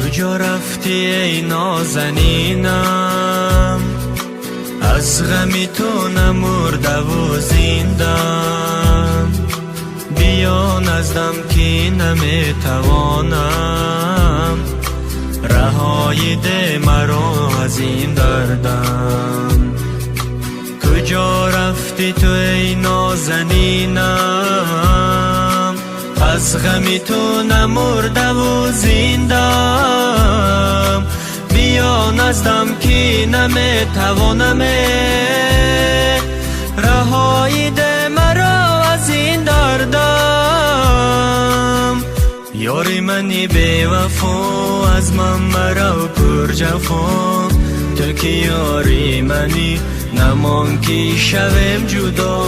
کجا رفتی ای نازنینم؟ از غمی تو نمرده و زندم. بیا نزدم که نمیتوانم، رهایی ده مرا از این دردم. کجا رفتی تو ای نازنینم؟ از غمی تو نمرده و زندم. بیا نزدم که نمیتوانم، رهایی ده مرا از این دردم. یاری منی بی وفا، از من مرا پر جفا. تو که یاری منی نمان که شویم جدا.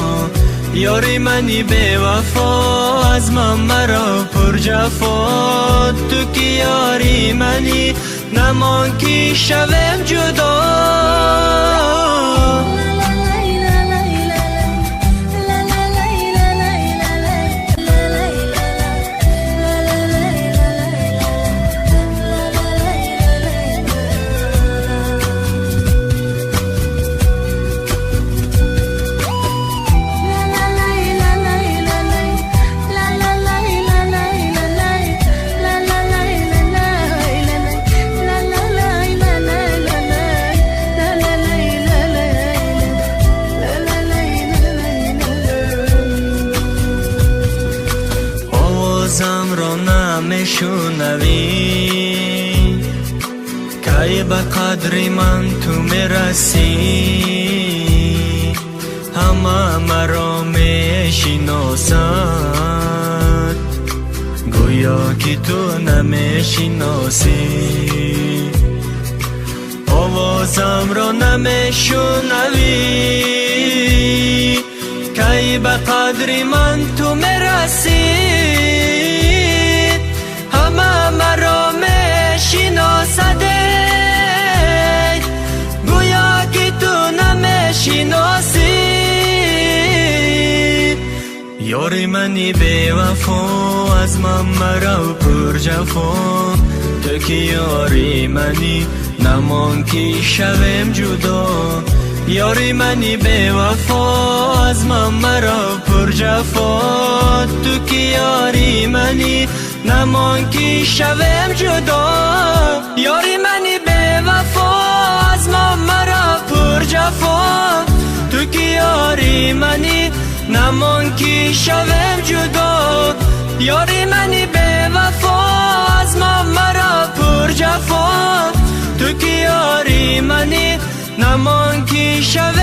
یاری منی بی وفا، از من مرا پر جفا. تو که یاری منی نمان که شویم جدا. آوازم را نمیشنوی، کی به قدر من تو میرسی. همه مرا میشناسد، گویا که تو نمیشناسی. آوازم را نمیشنوی، کی به قدر من تو میرسی. همه مرا میشناسد، گویا که تو نمیشناسی. یاری منی بی وفا، از من مرا پر جفا. تو که یاری منی نمان که شویم جدا. یاری منی بی وفا، از من مرا پر جفا. تو که یاری منی نمان که شویم جدا. یاری منی بی وفا، از من مرا پر جفا. تو که یاری منی نمان که شویم جدا. یاری منی بی وفا، از من مرا پر جفا. تو که یاری منی نمان که شویم